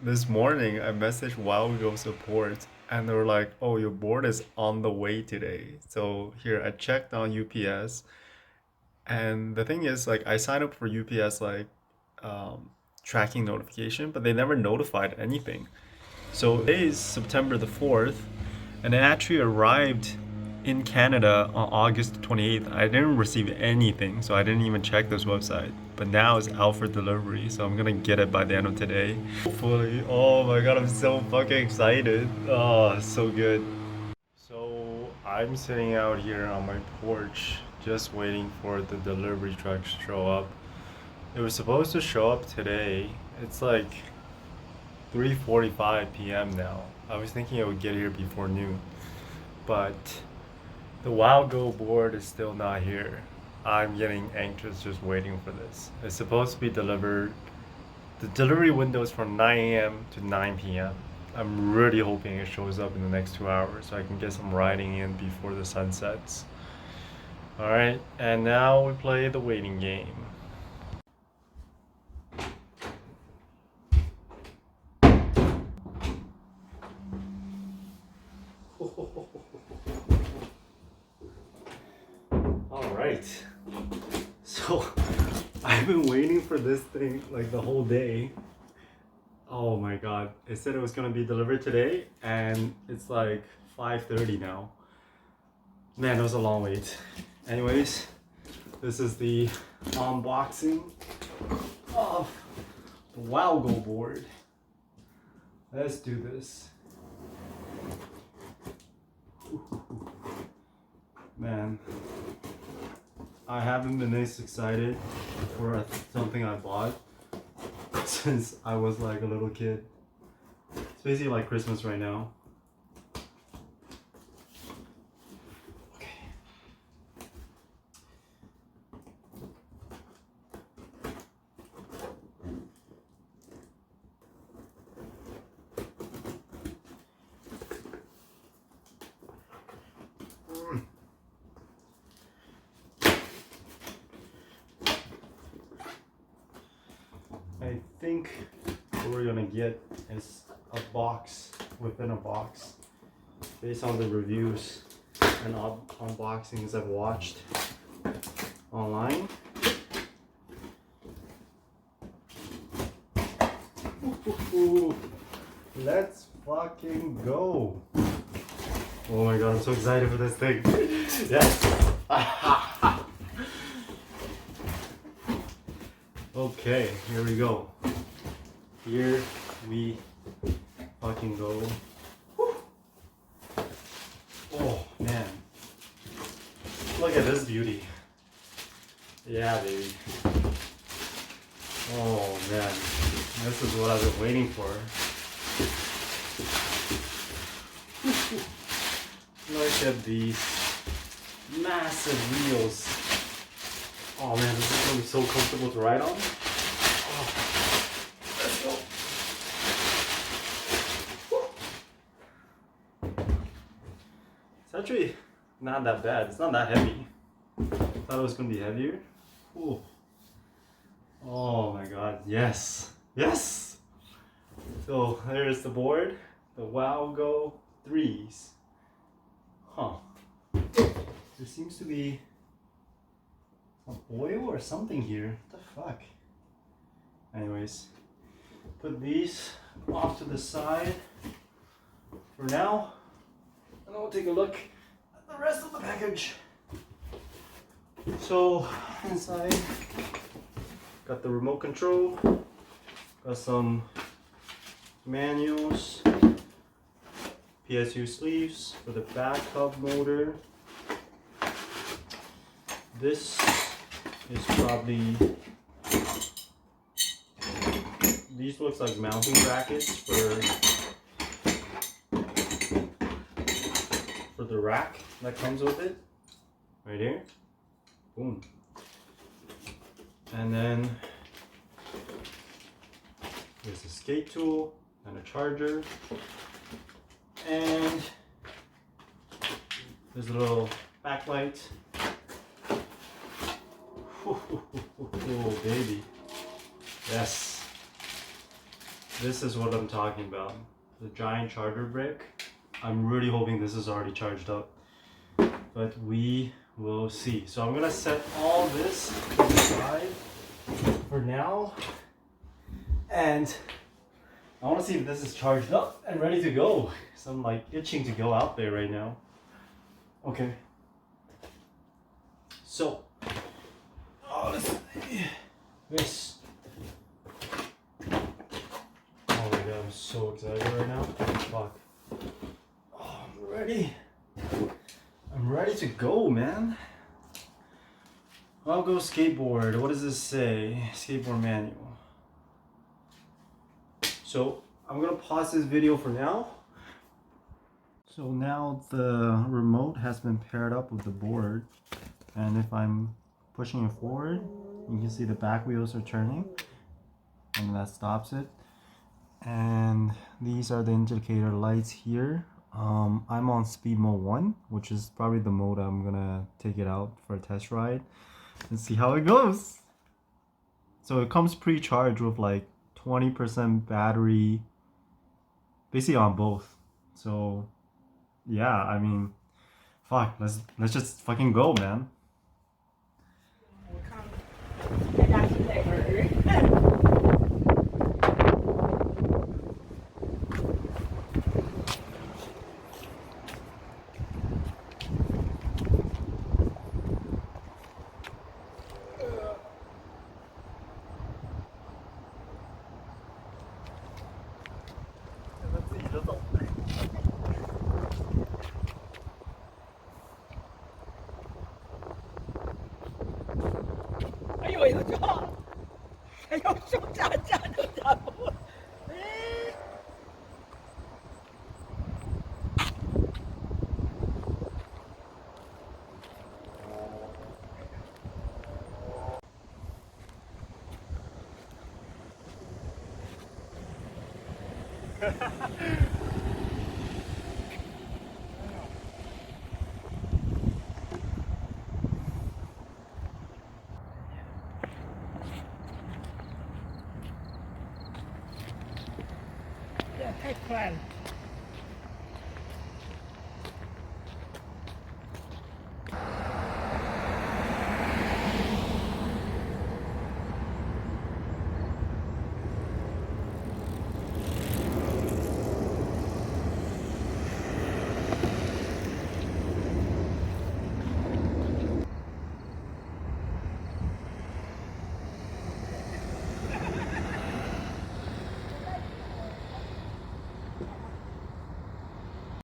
this morning I messaged Wowgo support and they were like, "Oh, your board is on the way today." So here I checked on UPS, and the thing is, like, I signed up for UPS um, tracking notification, but they never notified anything. So today is September the 4th, and it actually arrived in Canada on August 28th. I didn't receive anything, so I didn't even check this website. But now it's out for delivery, so I'm gonna get it by the end of today. Hopefully. Oh my god, I'm so fucking excited. Oh, so good. So I'm sitting out here on my porch just waiting for the delivery truck to show up. It was supposed to show up today. It's like 3:45 p.m. now. I was thinking it would get here before noon, but the Wowgo board is still not here. I'm getting anxious just waiting for this. It's supposed to be delivered. The delivery window is from 9 a.m. to 9 p.m. I'm really hoping it shows up in the next 2 hours so I can get some riding in before the sun sets. Alright, and now we play the waiting game. Alright, so I've been waiting for this thing like the whole day. Oh my god, it said it was gonna be delivered today and it's like 5:30 now. Man, it was a long wait. Anyways, this is the unboxing of the Wowgo board. Let's do this. Man, I haven't been this excited for something I bought since I was like a little kid. It's basically like Christmas right now. I think what we're gonna get is a box within a box based on the reviews and unboxings I've watched online. Ooh, let's fucking go. Oh my god, I'm so excited for this thing. Yes. Okay, here we go. Here we fucking go. Whew. Oh man. Look at this beauty. Yeah, baby. Oh man. This is what I've been waiting for. Look at these massive wheels. Oh man, this is gonna be so comfortable to ride on. Oh, let's go. It's actually not that bad. It's not that heavy. I thought it was gonna be heavier. Ooh. Oh my god, yes. Yes! So there's the board. The Wowgo 3s. Huh. There seems to be some oil or something here. What the fuck? Anyways, put these off to the side for now. And we'll take a look at the rest of the package. So inside, got the remote control, got some manuals, PSU sleeves for the backup motor. This is probably, these looks like mounting brackets for the rack that comes with it, right here. Boom. And then there's a skate tool and a charger, and there's a little backlight. Oh baby, yes. This is what I'm talking about. The giant charger brick. I'm really hoping this is already charged up, but we will see. So I'm gonna set all this aside for now, and I want to see if this is charged up and ready to go. So I'm like itching to go out there right now. Okay. So, oh, let's see. This. Oh my god, I'm so excited right now. Fuck. Oh, I'm ready. I'm ready to go, man. Wowgo skateboard. What does this say? Skateboard manual. So I'm gonna pause this video for now. So now the remote has been paired up with the board, and if I'm pushing it forward, you can see the back wheels are turning, and that stops it. And these are the indicator lights here. I'm on speed mode 1, which is probably the mode I'm gonna take it out for a test ride and see how it goes. So it comes pre-charged with like 20% battery, basically on both. So yeah, I mean, fuck, let's just fucking go, man. Yeah, eggplant.